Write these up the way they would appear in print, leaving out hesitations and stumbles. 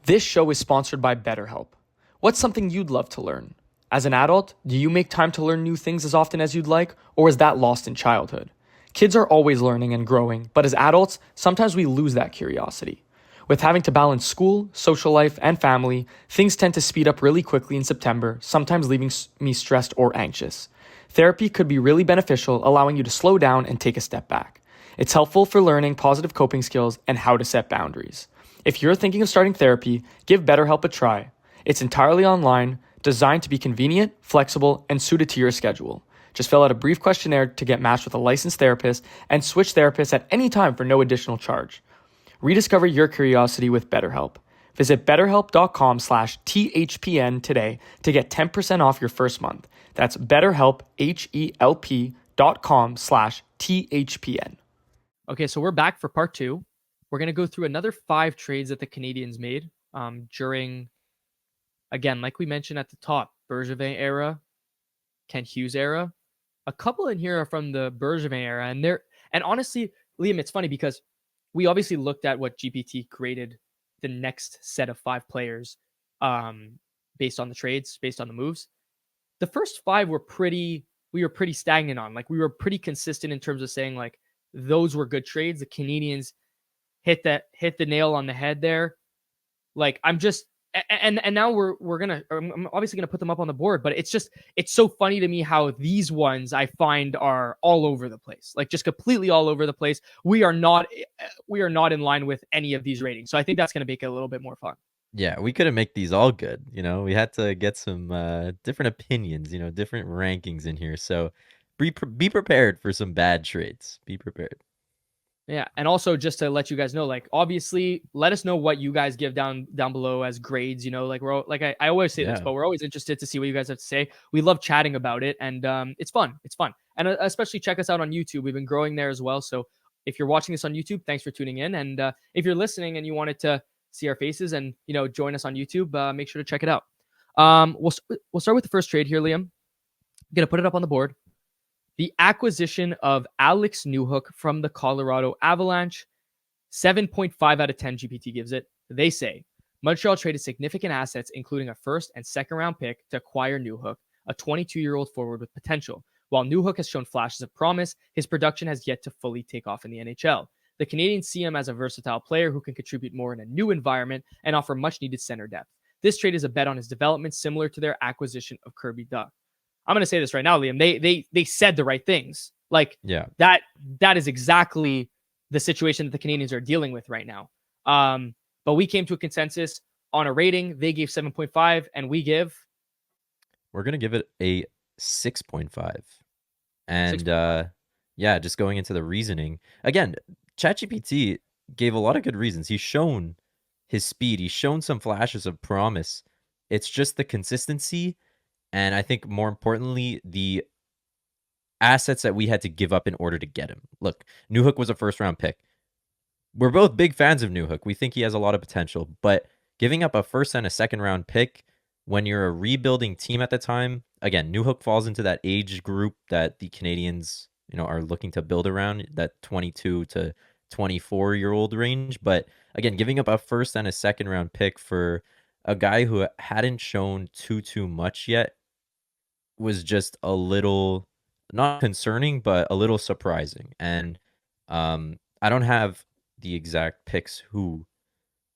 This show is sponsored by BetterHelp. What's something you'd love to learn? As an adult, do you make time to learn new things as often as you'd like, or is that lost in childhood? Kids are always learning and growing, but as adults, sometimes we lose that curiosity. With having to balance school, social life, and family, things tend to speed up really quickly in September, sometimes leaving me stressed or anxious. Therapy could be really beneficial, allowing you to slow down and take a step back. It's helpful for learning positive coping skills and how to set boundaries. If you're thinking of starting therapy, give BetterHelp a try. It's entirely online, designed to be convenient, flexible, and suited to your schedule. Just fill out a brief questionnaire to get matched with a licensed therapist and switch therapists at any time for no additional charge. Rediscover your curiosity with BetterHelp. Visit betterhelp.com/THPN today to get 10% off your first month. That's BetterHelp, HELP.com/THPN. Okay, so we're back for part two. We're going to go through another 5 trades that the Canadiens made during, again, like we mentioned at the top, Bergevin era, Kent Hughes era. A couple in here are from the Bergevin era, and honestly, Liam, it's funny because we obviously looked at what GPT graded the next set of 5 players based on the trades, based on the moves. The first 5 we were pretty stagnant on. Like, we were pretty consistent in terms of saying, like, those were good trades. The Canadiens hit the nail on the head there. Like, I'm just, and now I'm obviously gonna put them up on the board, but it's so funny to me how these ones I find are all over the place, like just completely all over the place. We are not in line with any of these ratings, so I think that's gonna make it a little bit more fun. Yeah, we couldn't make these all good. We had to get some different opinions, different rankings in here. So be prepared for some bad trades. Be prepared. Yeah, and also just to let you guys know, like, obviously, let us know what you guys give down below as grades. Like, I always say this, Yeah. but we're always interested to see what you guys have to say. We love chatting about it, and it's fun. It's fun, and especially check us out on YouTube. We've been growing there as well. So if you're watching this on YouTube, thanks for tuning in, and if you're listening and you wanted to see our faces and join us on YouTube, make sure to check it out. We'll start with the first trade here, Liam. I'm gonna put it up on the board. The acquisition of Alex Newhook from the Colorado Avalanche, 7.5 out of 10 GPT gives it. They say Montreal traded significant assets, including a first and second round pick, to acquire Newhook, a 22-year-old forward with potential. While Newhook has shown flashes of promise, his production has yet to fully take off in the NHL. The Canadiens see him as a versatile player who can contribute more in a new environment and offer much-needed center depth. This trade is a bet on his development, similar to their acquisition of Kirby Duck. I'm going to say this right now, Liam. They said the right things. Like, Yeah. that is exactly the situation that the Canadiens are dealing with right now. But we came to a consensus on a rating. They gave 7.5, and we're going to give it a 6.5. And yeah, just going into the reasoning. Again, ChatGPT gave a lot of good reasons. He's shown his speed. He's shown some flashes of promise. It's just the consistency, and I think more importantly, the assets that we had to give up in order to get him. Look, Newhook was a first-round pick. We're both big fans of Newhook. We think he has a lot of potential, but giving up a first and a second-round pick when you're a rebuilding team at the time, again, Newhook falls into that age group that the Canadiens, are looking to build around, that 22 to 24-year-old range. But again, giving up a first and a second-round pick for a guy who hadn't shown too much yet was just a little, not concerning, but a little surprising. And I don't have the exact picks who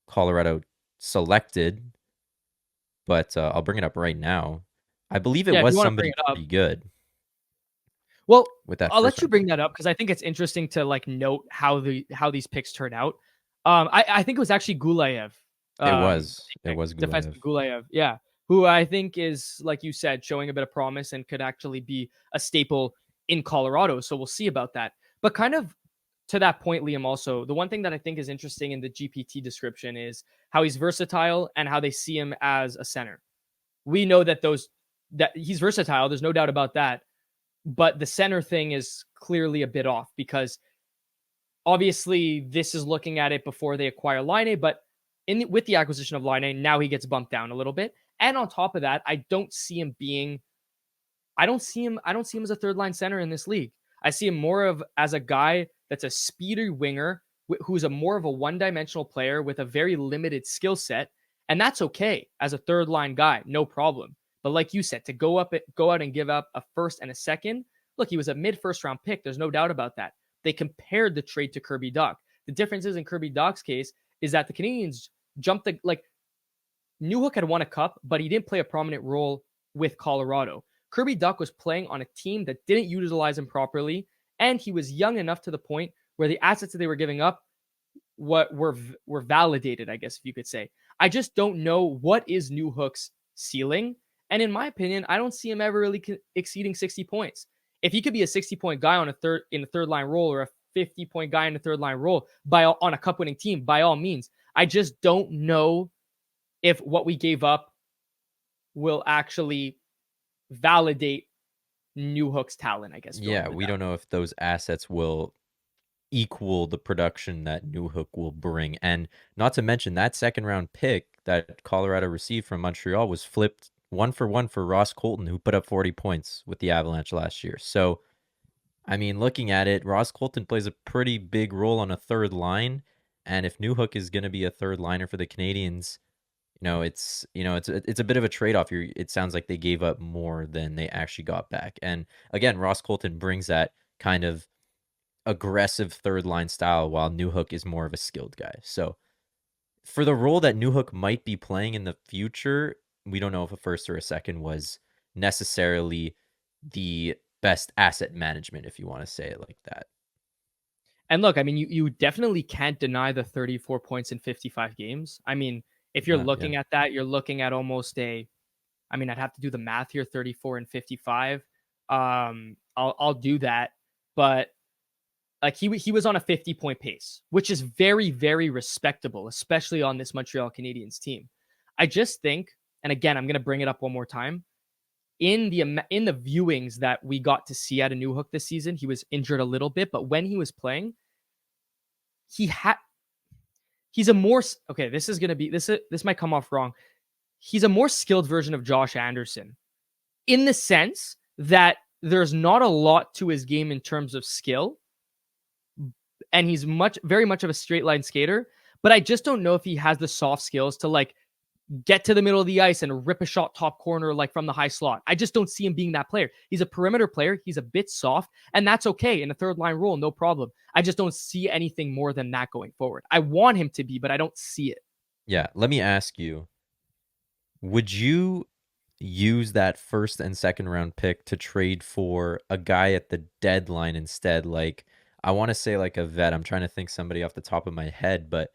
Colorado selected, but I'll bring it up right now. I believe it if you was want to bring somebody it up. pretty good. Well, With that I'll let first you round bring pick. that up because I think it's interesting to like note how these picks turn out. I think it was actually Gulayev. It was Defensive Gulayev. Gulayev, yeah, who I think is, like you said, showing a bit of promise and could actually be a staple in Colorado. So we'll see about that. But kind of to that point, Liam, also, the one thing that I think is interesting in the GPT description is how he's versatile and how they see him as a center. We know that he's versatile. There's no doubt about that. But the center thing is clearly a bit off because obviously this is looking at it before they acquire Laine, but with the acquisition of Laine, now he gets bumped down a little bit. And on top of that, I don't see him as a third line center in this league. I see him more of as a guy that's a speedy winger who's more of a one-dimensional player with a very limited skill set And that's okay as a third line guy, no problem. But like you said, to go out and give up a first and a second, look, he was a mid first round pick. There's no doubt about that. They compared the trade to Kirby Dach. The difference is in Kirby Dach's case is that the Canadiens jumped Newhook had won a cup, but he didn't play a prominent role with Colorado. Kirby Dach was playing on a team that didn't utilize him properly, and he was young enough to the point where the assets that they were giving up were validated, I guess, if you could say. I just don't know what is Newhook's ceiling, and in my opinion, I don't see him ever really exceeding 60 points. If he could be a 60-point guy in a third line role, or a 50-point guy in a third line role on a cup winning team, by all means. I just don't know if what we gave up will actually validate Newhook's talent, I guess. Yeah, we don't know if those assets will equal the production that Newhook will bring. And not to mention that second round pick that Colorado received from Montreal was flipped 1-for-1 for Ross Colton, who put up 40 points with the Avalanche last year. So, I mean, looking at it, Ross Colton plays a pretty big role on a third line. And if Newhook is going to be a third liner for the Canadiens, it's a bit of a trade-off here. It sounds like they gave up more than they actually got back. And again, Ross Colton brings that kind of aggressive third line style, while Newhook is more of a skilled guy. So for the role that Newhook might be playing in the future, we don't know if a first or a second was necessarily the best asset management, if you want to say it like that. And look, I mean, you definitely can't deny the 34 points in 55 games. I mean, if you're looking at that, you're looking at almost I'd have to do the math here, 34 and 55. I'll do that. But like he was on a 50-point pace, which is very, very respectable, especially on this Montreal Canadiens team. I just think, and again, I'm going to bring it up one more time, in the viewings that we got to see out of Newhook this season, he was injured a little bit, but when he was playing, he's a more, okay, this might come off wrong. He's a more skilled version of Josh Anderson, in the sense that there's not a lot to his game in terms of skill, and he's very much of a straight line skater, but I just don't know if he has the soft skills to get to the middle of the ice and rip a shot top corner from the high slot. I just don't see him being that player. He's a perimeter player. He's a bit soft, and that's okay in a third line role, no problem. I just don't see anything more than that going forward. I want him to be, but I don't see it. Yeah, let me ask you, would you use that first and second round pick to trade for a guy at the deadline instead? Like, I want to say like a vet. I'm trying to think somebody off the top of my head, but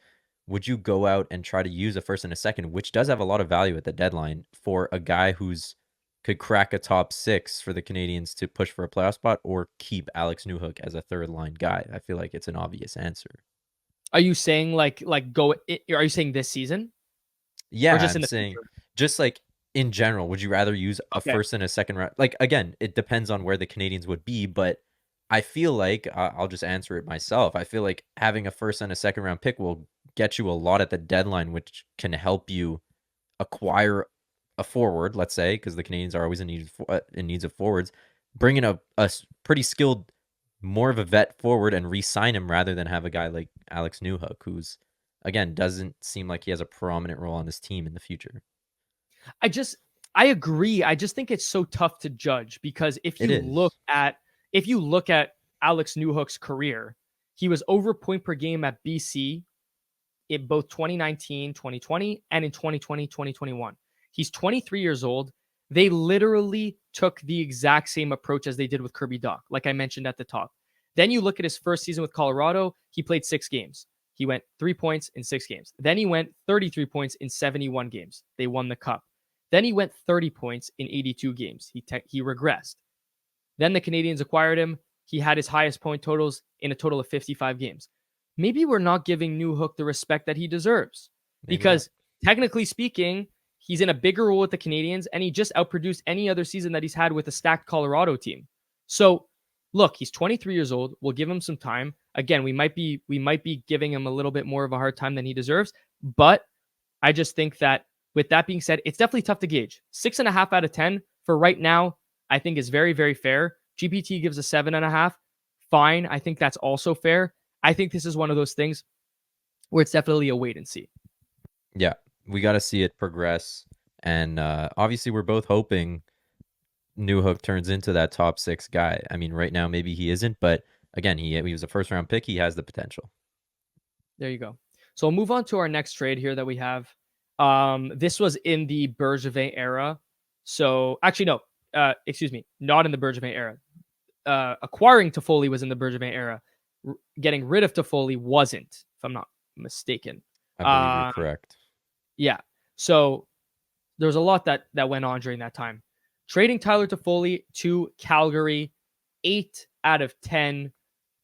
would you go out and try to use a first and a second, which does have a lot of value at the deadline, for a guy could crack a top 6 for the Canadiens to push for a playoff spot, or keep Alex Newhook as a third line guy? I feel like it's an obvious answer. Are you saying are you saying this season? Yeah, I'm saying future? Just like in general, would you rather use a first and a second round? Like, again, it depends on where the Canadiens would be, but I feel like, I'll just answer it myself. I feel like having a first and a second round pick will get you a lot at the deadline, which can help you acquire a forward, let's say, because the Canadiens are always in needs of forwards. Bring in a pretty skilled, more of a vet forward and re-sign him, rather than have a guy like Alex Newhook, who's, again, doesn't seem like he has a prominent role on this team in the future. I agree. I just think it's so tough to judge, because if you look at Alex Newhook's career, he was over point per game at BC in both 2019, 2020, and in 2020, 2021. He's 23 years old. They literally took the exact same approach as they did with Kirby Dach, like I mentioned at the top. Then you look at his first season with Colorado, he played 6 games. He went 3 points in 6 games. Then he went 33 points in 71 games. They won the cup. Then he went 30 points in 82 games. He regressed. Then the Canadiens acquired him. He had his highest point totals in a total of 55 games. Maybe we're not giving Newhook the respect that he deserves. Maybe because technically speaking, he's in a bigger role with the Canadiens, and he just outproduced any other season that he's had with a stacked Colorado team. So, look, he's 23 years old. We'll give him some time. Again, we might be giving him a little bit more of a hard time than he deserves, but I just think that, with that being said, it's definitely tough to gauge. 6.5 out of 10 for right now, I think, is very, very fair. GPT gives a 7.5. Fine. I think that's also fair. I think this is one of those things where it's definitely a wait and see. Yeah, We got to see it progress. And obviously, we're both hoping Newhook turns into that top 6 guy. I mean, right now, maybe he isn't, but again, he was a first round pick. He has the potential. There you go. So we'll move on to our next trade here that we have. This was in the Bergevin era. So actually, no, excuse me, not in the Bergevin era. Acquiring Toffoli was in the Bergevin era. Getting rid of Toffoli wasn't, if I'm not mistaken. I believe you're Um, correct. yeah. So there was a lot that went on during that time. Trading Tyler Toffoli to Calgary, 8 out of 10.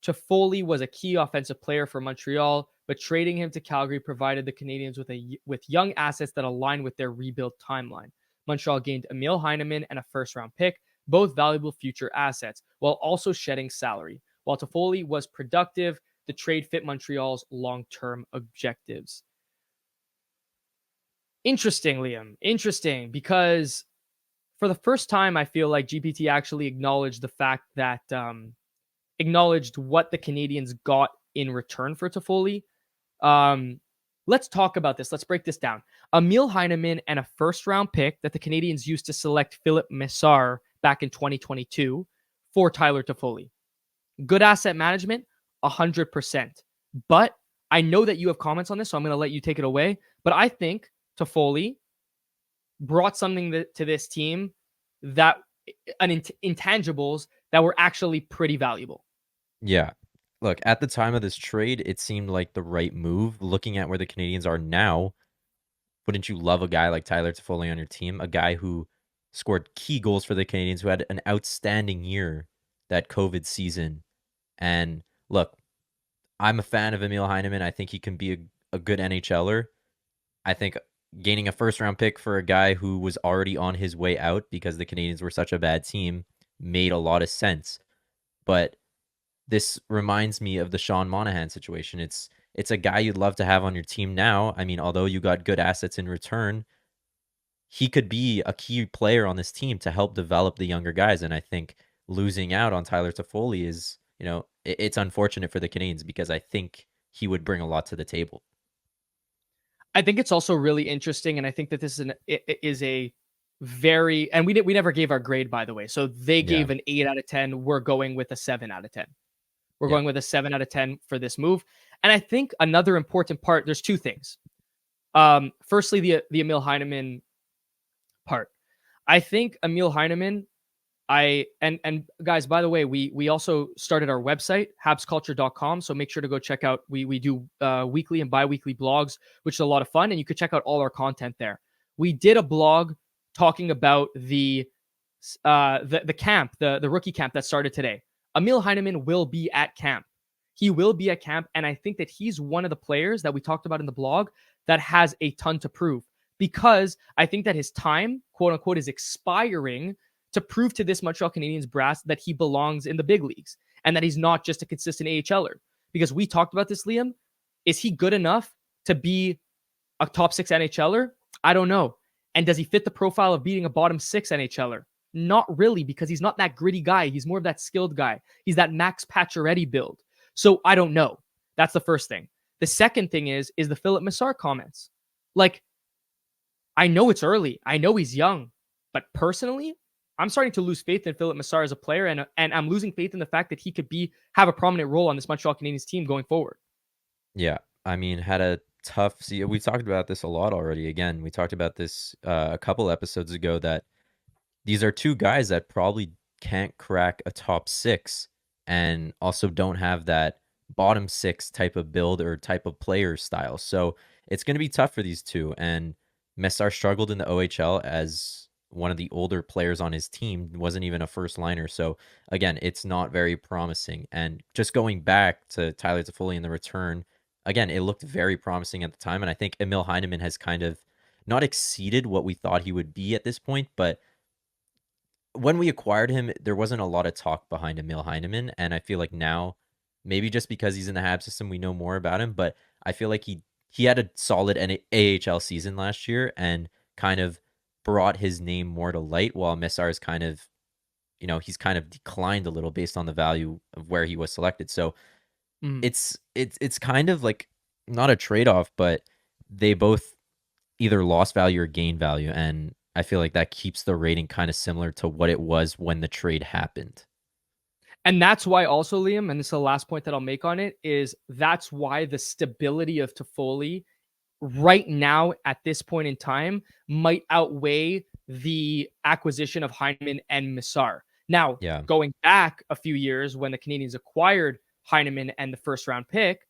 Toffoli was a key offensive player for Montreal, but trading him to Calgary provided the Canadiens with young assets that align with their rebuild timeline. Montreal gained Emil Heineman and a first-round pick, both valuable future assets, while also shedding salary. While Toffoli was productive, the trade fit Montreal's long-term objectives. Interesting, Liam. Interesting, because for the first time, I feel like GPT actually acknowledged the fact that acknowledged what the Canadiens got in return for Toffoli. Let's talk about this. Let's break this down. Emil Heineman and a first-round pick that the Canadiens used to select Philip Messar back in 2022 for Tyler Toffoli. Good asset management, 100%. But I know that you have comments on this, so I'm going to let you take it away. But I think Toffoli brought something to this team that intangibles that were actually pretty valuable. Yeah. Look, at the time of this trade, it seemed like the right move. Looking at where the Canadiens are now, wouldn't you love a guy like Tyler Toffoli on your team? A guy who scored key goals for the Canadiens, who had an outstanding year that COVID season. And look, I'm a fan of Emil Heineman. I think he can be a good NHLer. I think gaining a first round pick for a guy who was already on his way out because the Canadiens were such a bad team made a lot of sense. But this reminds me of the Sean Monahan situation. It's a guy you'd love to have on your team now. I mean, although you got good assets in return, he could be a key player on this team to help develop the younger guys. And I think losing out on Tyler Toffoli is, it's unfortunate for the Canadiens because I think he would bring a lot to the table. I think it's also really interesting, and I think that this is a very, and we never gave our grade, by the way. So they gave an 8 out of 10. We're going with a 7 out of 10. We're going with a 7 out of 10 for this move. And I think another important part, there's two things. Firstly, the Emil Heineman part. I think Emil Heineman, and guys, by the way, we also started our website, HabsCulture.com. So make sure to go check out. We do weekly and bi-weekly blogs, which is a lot of fun, and you could check out all our content there. We did a blog talking about the camp, the rookie camp that started today. Emil Heineman will be at camp. He will be at camp, and I think that he's one of the players that we talked about in the blog that has a ton to prove, because I think that his time, quote unquote, is expiring to prove to this Montreal Canadiens brass that he belongs in the big leagues and that he's not just a consistent AHLer. Because we talked about this, Liam. Is he good enough to be a top 6 NHLer? I don't know. And does he fit the profile of being a bottom 6 NHLer? Not really, because he's not that gritty guy. He's more of that skilled guy. He's that Max Pacioretty build. So I don't know. That's the first thing. The second thing is the Philip Messar comments. Like, I know it's early. I know he's young. But personally, I'm starting to lose faith in Philip Messar as a player, and I'm losing faith in the fact that he could have a prominent role on this Montreal Canadiens team going forward. Yeah, I mean, had a tough season. We talked about this a lot already. Again, we talked about this a couple episodes ago, that these are two guys that probably can't crack a top 6 and also don't have that bottom 6 type of build or type of player style. So it's going to be tough for these two. And Messar struggled in the OHL as one of the older players on his team, wasn't even a first liner. So again, it's not very promising. And just going back to Tyler Toffoli in the return, again, it looked very promising at the time. And I think Emil Heineman has kind of not exceeded what we thought he would be at this point, but when we acquired him, there wasn't a lot of talk behind Emil Heineman, and I feel like now, maybe just because he's in the Habs system, we know more about him, but I feel like he had a solid AHL season last year and kind of brought his name more to light, while Messar is kind of, he's kind of declined a little based on the value of where he was selected. So it's kind of like not a trade-off, but they both either lost value or gain value. And I feel like that keeps the rating kind of similar to what it was when the trade happened. And that's why also, Liam, and this is the last point that I'll make on it, is that's why the stability of Toffoli right now at this point in time might outweigh the acquisition of Heineman and Massar. Now, Yeah. going back a few years when the Canadiens acquired Heineman and the first round pick,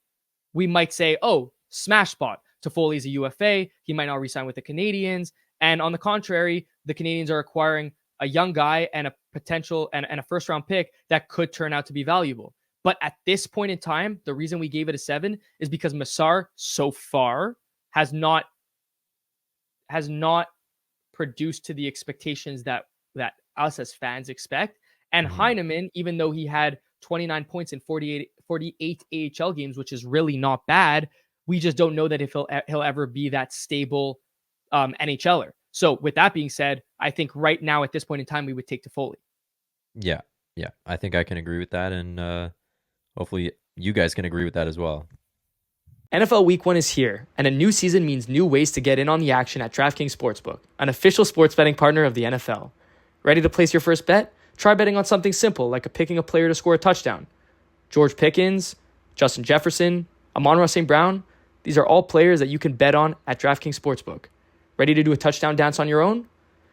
we might say, oh, smash spot. Toffoli's a UFA. He might not resign with the Canadiens. And on the contrary, the Canadiens are acquiring a young guy and a potential and a first round pick that could turn out to be valuable. But at this point in time, the reason we gave it a 7 is because Massar so far has not produced to the expectations that us as fans expect. And Heineman, even though he had 29 points in 48 AHL games, which is really not bad, we just don't know that if he'll ever be that stable NHLer. So with that being said, I think right now at this point in time, we would take Toffoli. Yeah. Yeah. I think I can agree with that. And hopefully you guys can agree with that as well. NFL Week 1 is here, and a new season means new ways to get in on the action at DraftKings Sportsbook, an official sports betting partner of the NFL. Ready to place your first bet? Try betting on something simple like picking a player to score a touchdown. George Pickens, Justin Jefferson, Amon-Ra St. Brown, these are all players that you can bet on at DraftKings Sportsbook. Ready to do a touchdown dance on your own?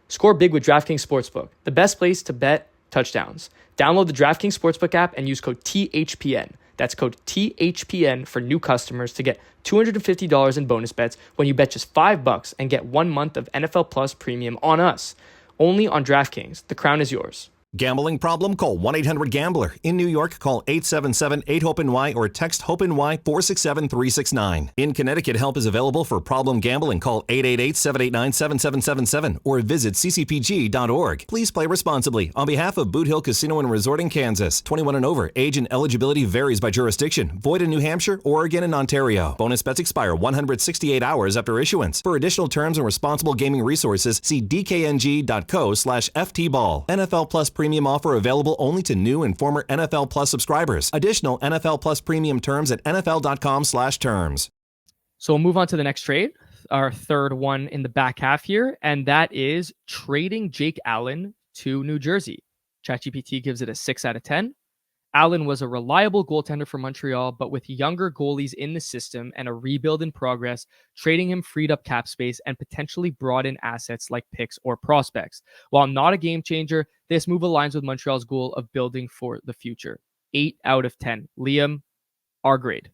Score big with DraftKings Sportsbook, the best place to bet touchdowns. Download the DraftKings Sportsbook app and use code THPN. That's code THPN for new customers to get $250 in bonus bets when you bet just $5 and get 1 month of NFL Plus Premium on us. Only on DraftKings. The crown is yours. Gambling problem? Call 1-800-GAMBLER. In New York, call 877-8-HOPE-NY or text HOPE-NY 467-369. In Connecticut, help is available for problem gambling. Call 888-789-7777 or visit ccpg.org. Please play responsibly. On behalf of Boot Hill Casino and Resort in Kansas, 21 and over. Age and eligibility varies by jurisdiction. Void in New Hampshire, Oregon, and Ontario. Bonus bets expire 168 hours after issuance. For additional terms and responsible gaming resources, see dkng.co/ftball. NFL Plus Premium offer available only to new and former NFL Plus subscribers. Additional NFL Plus Premium terms at nfl.com/terms. So we'll move on to the next trade, our third one in the back half here, and that is trading Jake Allen to New Jersey. ChatGPT gives it a 6 out of 10. Allen was a reliable goaltender for Montreal, but with younger goalies in the system and a rebuild in progress, trading him freed up cap space and potentially brought in assets like picks or prospects. While not a game changer, this move aligns with Montreal's goal of building for the future. 8 out of 10. Liam, our grade.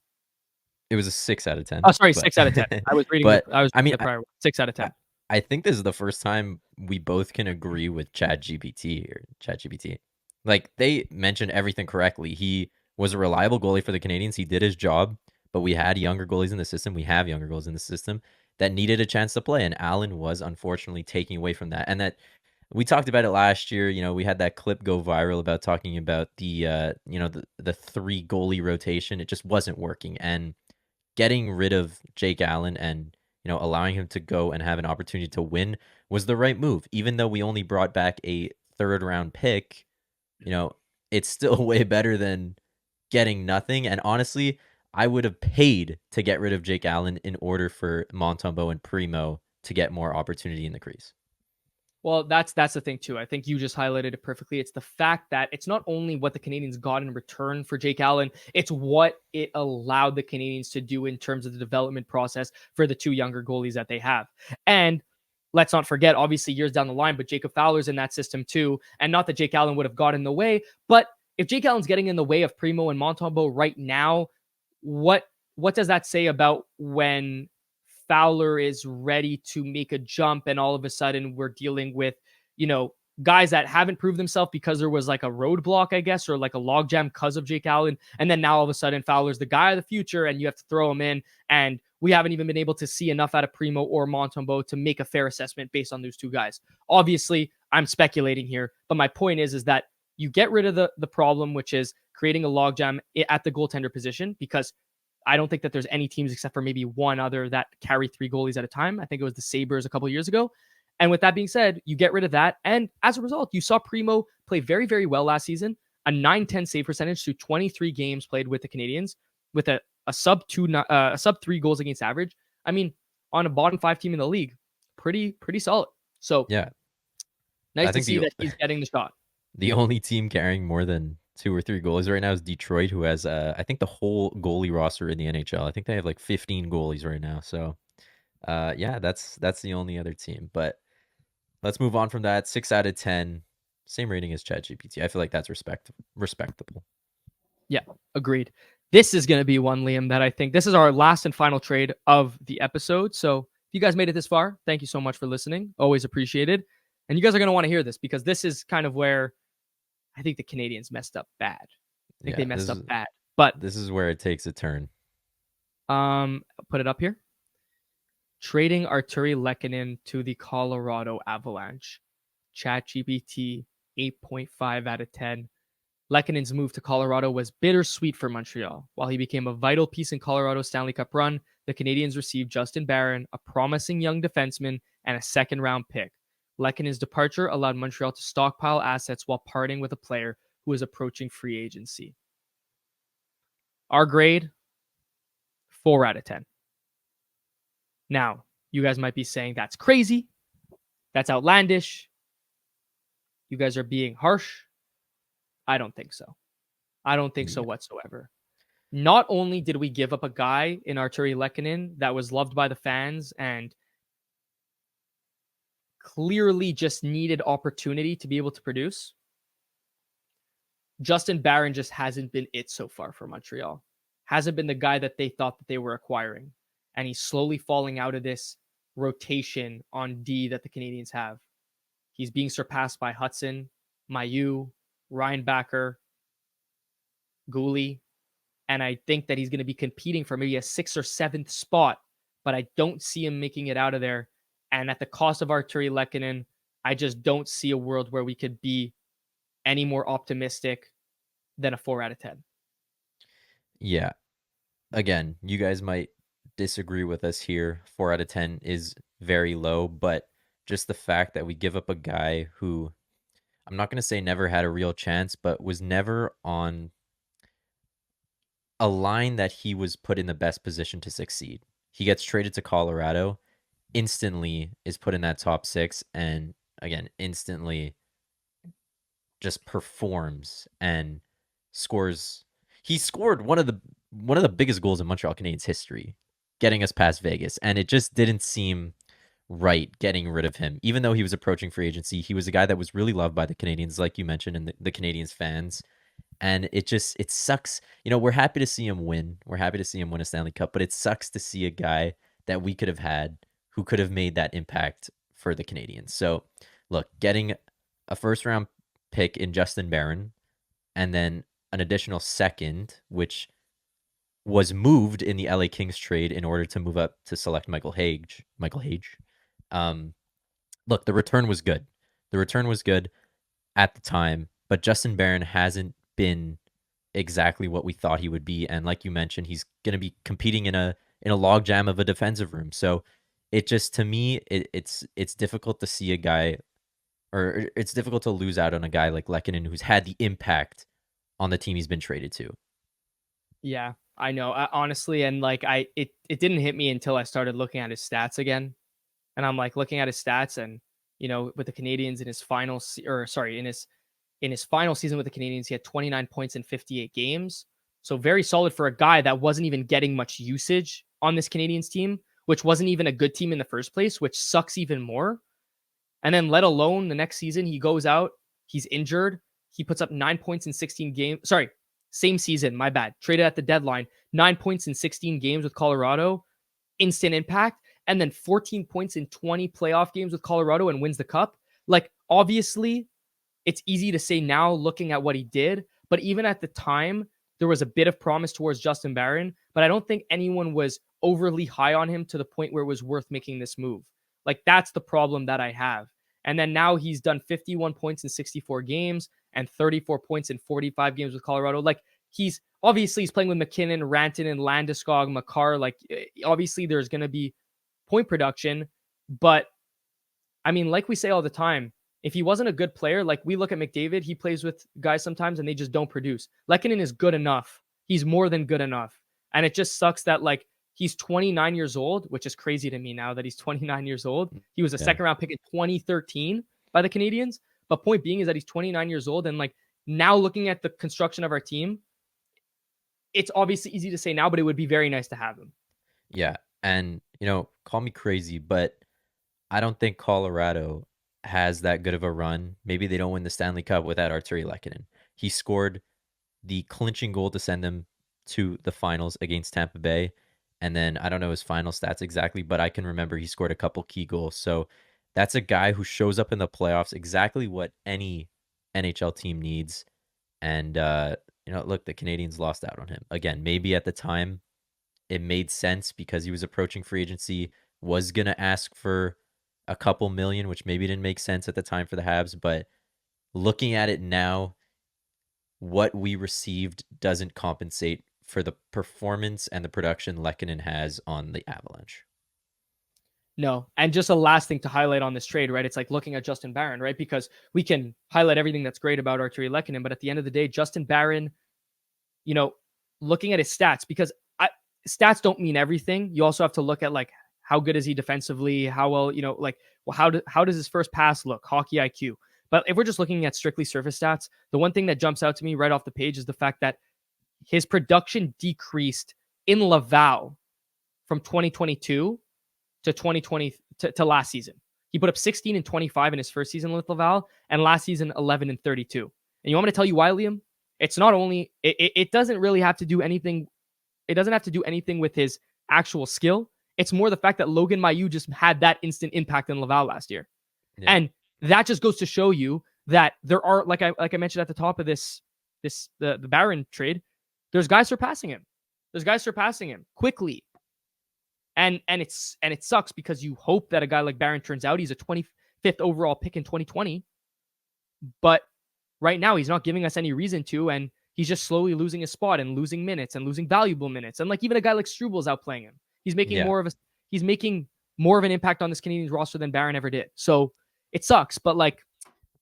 It was a 6 out of 10. Oh, sorry, 6 out of 10. I was reading the prior one. 6 out of 10. I think this is the first time we both can agree with ChatGPT. Like, they mentioned everything correctly. He was a reliable goalie for the Canadiens. He did his job, but we had younger goalies in the system. We have younger goalies in the system that needed a chance to play, and Allen was unfortunately taking away from that. And that we talked about it last year. You know, we had that clip go viral about talking about the 3 goalie rotation. It just wasn't working, and getting rid of Jake Allen and allowing him to go and have an opportunity to win was the right move. Even though we only brought back a 3rd round pick, it's still way better than getting nothing. And honestly, I would have paid to get rid of Jake Allen in order for Montembeault and Primo to get more opportunity in the crease. Well, that's the thing too. I think you just highlighted it perfectly. It's the fact that it's not only what the Canadiens got in return for Jake Allen, it's what it allowed the Canadiens to do in terms of the development process for the 2 younger goalies that they have. And let's not forget, obviously, years down the line, but Jacob Fowler's in that system too. And not that Jake Allen would have got in the way, but if Jake Allen's getting in the way of Primo and Montembeault right now, what does that say about when Fowler is ready to make a jump and all of a sudden we're dealing with, guys that haven't proved themselves because there was like a roadblock, I guess, or like a logjam because of Jake Allen. And then now all of a sudden Fowler's the guy of the future and you have to throw him in. And we haven't even been able to see enough out of Primo or Montembeault to make a fair assessment based on those 2 guys. Obviously, I'm speculating here, but my point is that you get rid of the problem, which is creating a logjam at the goaltender position, because I don't think that there's any teams except for maybe one other that carry 3 goalies at a time. I think it was the Sabres a couple of years ago. And with that being said, you get rid of that. And as a result, you saw Primo play very, very well last season, a .910 save percentage through 23 games played with the Canadiens with a sub 3 goals against average. I mean, on a bottom 5 team in the league. Pretty solid. So Yeah. nice I to think see that he's getting the shot. the only team carrying more than 2 or 3 goalies right now is Detroit, who has I think the whole goalie roster in the NHL. I think they have like 15 goalies right now. So yeah, that's the only other team. But let's move on from that. 6 out of 10. Same rating as ChatGPT. I feel like that's respectable. Yeah, agreed. This is going to be one, Liam, that I think this is our last and final trade of the episode. So if you guys made it this far, thank you so much for listening. Always appreciated. And you guys are going to want to hear this because this is kind of where I think the Canadiens messed up bad. I think they messed up bad. But this is where it takes a turn. Put it up here. Trading Artturi Lehkonen to the Colorado Avalanche. ChatGPT 8.5 out of 10. Lehkonen's move to Colorado was bittersweet for Montreal. While he became a vital piece in Colorado's Stanley Cup run, the Canadiens received Justin Barron, a promising young defenseman, and a second-round pick. Lehkonen's departure allowed Montreal to stockpile assets while parting with a player who was approaching free agency. Our grade, 4 out of 10. Now, you guys might be saying that's crazy. That's outlandish. You guys are being harsh. I don't think so. I don't think so whatsoever. Not only did we give up a guy in Artturi Lehkonen that was loved by the fans and clearly just needed opportunity to be able to produce, Justin Barron just hasn't been it so far for Montreal. Hasn't been the guy that they thought that they were acquiring. And he's slowly falling out of this rotation on D that the Canadiens have. He's being surpassed by Hudson, Mailloux, Ryan Backer, Gouli, and I think that he's going to be competing for maybe a 6th or 7th spot, but I don't see him making it out of there. And at the cost of Artturi Lehkonen, I just don't see a world where we could be any more optimistic than a 4 out of 10. Yeah. Again, you guys might disagree with us here. 4 out of 10 is very low, but just the fact that we give up a guy who, I'm not going to say never had a real chance, but was never on a line that he was put in the best position to succeed. He gets traded to Colorado, instantly is put in that top 6, and again, instantly just performs and scores. He scored one of the biggest goals in Montreal Canadiens history, getting us past Vegas, and it just didn't seem right getting rid of him. Even though he was approaching free agency, he was a guy that was really loved by the Canadiens, like you mentioned, and the Canadiens fans. And it sucks. We're happy to see him win. We're happy to see him win a Stanley Cup, but it sucks to see a guy that we could have had who could have made that impact for the Canadiens. So, look, getting a first-round pick in Justin Barron and then an additional second, which was moved in the LA Kings trade in order to move up to select Michael Hage. Look, the return was good. The return was good at the time, but Justin Barron hasn't been exactly what we thought he would be. And like you mentioned, he's going to be competing in a logjam of a defensive room. So it just, to me, it's difficult to see a guy, or it's difficult to lose out on a guy like Lehkonen who's had the impact on the team he's been traded to. Yeah, I know. Honestly, and like it didn't hit me until I started looking at his stats again. And I'm like looking at his stats, and with the Canadiens in his final in his final season with the Canadiens, he had 29 points in 58 games. So very solid for a guy that wasn't even getting much usage on this Canadiens team, which wasn't even a good team in the first place, which sucks even more. And then let alone the next season, he goes out, he's injured. He puts up 9 points in 16 games. Sorry, same season, my bad. Traded at the deadline. 9 points in 16 games with Colorado. Instant impact. And then 14 points in 20 playoff games with Colorado and wins the cup. Like, obviously, it's easy to say now looking at what he did, but even at the time, there was a bit of promise towards Justin Barron, but I don't think anyone was overly high on him to the point where it was worth making this move. Like, that's the problem that I have. And then now he's done 51 points in 64 games and 34 points in 45 games with Colorado. Like, he's playing with McKinnon, Rantanen, Landeskog, Makar. Like, obviously there's going to be point production, but I mean, like we say all the time, if he wasn't a good player, like we look at McDavid, he plays with guys sometimes and they just don't produce. Lehkonen is good enough. He's more than good enough. And it just sucks that like He's 29 years old, which is crazy to me now that he's 29 years old. He was a second round pick in 2013 by the Canadiens. But point being is that he's 29 years old. And like now looking at the construction of our team, it's obviously easy to say now, but it would be very nice to have him. Yeah. And, call me crazy, but I don't think Colorado has that good of a run. Maybe they don't win the Stanley Cup without Artturi Lehkonen. He scored the clinching goal to send them to the finals against Tampa Bay. And then I don't know his final stats exactly, but I can remember he scored a couple key goals. So that's a guy who shows up in the playoffs, exactly what any NHL team needs. And, look, the Canadiens lost out on him. Again, maybe at the time it made sense because he was approaching free agency, was going to ask for a couple million, which maybe didn't make sense at the time for the Habs. But looking at it now, what we received doesn't compensate for the performance and the production Lehkonen has on the Avalanche. No. And just a last thing to highlight on this trade, right? It's like looking at Justin Barron, right? Because we can highlight everything that's great about Artturi Lehkonen, but at the end of the day, Justin Barron, looking at his stats, because stats don't mean everything. You also have to look at like how good is he defensively, how well, how does his first pass look, hockey IQ. But if we're just looking at strictly surface stats, the one thing that jumps out to me right off the page is the fact that his production decreased in Laval from 2022 to 2020 to last season. He put up 16 and 25 in his first season with Laval, and last season 11 and 32. And you want me to tell you why, Liam? It's not only it doesn't really have to do anything. It doesn't have to do anything with his actual skill. It's more the fact that Logan Mailloux just had that instant impact in Laval last year. Yeah. And that just goes to show you that there are, like I mentioned at the top of the Barron trade, there's guys surpassing him. There's guys surpassing him quickly. And it sucks because you hope that a guy like Barron turns out. He's a 25th overall pick in 2020. But right now he's not giving us any reason to, and he's just slowly losing his spot and losing minutes and losing valuable minutes. And like even a guy like Struble is outplaying him. He's making more of an impact on this Canadiens roster than Barron ever did. So it sucks, but like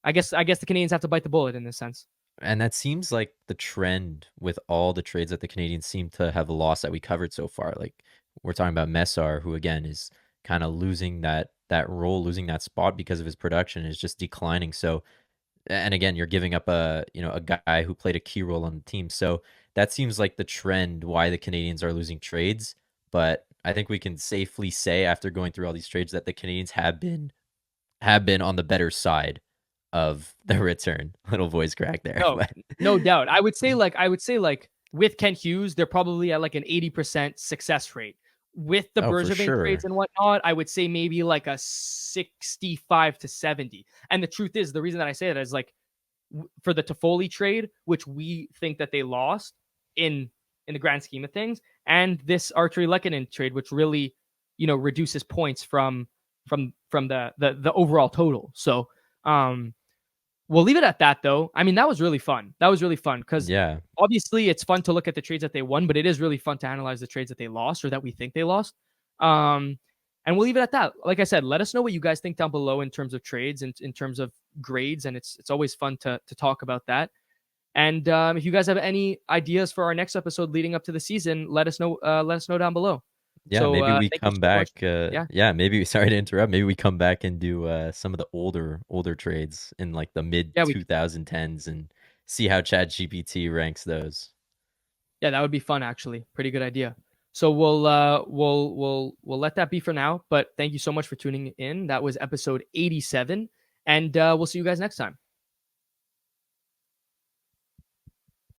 I guess the Canadiens have to bite the bullet in this sense. And that seems like the trend with all the trades that the Canadiens seem to have lost that we covered so far. Like we're talking about Messar, who again is kind of losing that role, losing that spot because of his production, is just declining. So, and again, you're giving up a guy who played a key role on the team. So that seems like the trend why the Canadiens are losing trades. But I think we can safely say after going through all these trades that the Canadiens have been on the better side of the return. Little voice crack there. No doubt. I would say with Kent Hughes, they're probably at like an 80% success rate. With the Bergevin trades and whatnot, I would say maybe like a 65 to 70. And the truth is, the reason that I say that is like for the Toffoli trade, which we think that they lost in the grand scheme of things, and this Artturi Lehkonen trade, which really, reduces points from the overall total. So, we'll leave it at that, though. I mean, that was really fun. Because obviously it's fun to look at the trades that they won, but it is really fun to analyze the trades that they lost or that we think they lost. And we'll leave it at that. Like I said, let us know what you guys think down below in terms of trades and in terms of grades. And it's always fun to talk about that. And if you guys have any ideas for our next episode leading up to the season, let us know down below. Yeah, so, maybe we come back. Maybe sorry to interrupt. Maybe we come back and do some of the older trades in like the mid 2010s and see how Chatgpt ranks those. Yeah, that would be fun actually. Pretty good idea. So we'll let that be for now. But thank you so much for tuning in. That was episode 87, and we'll see you guys next time.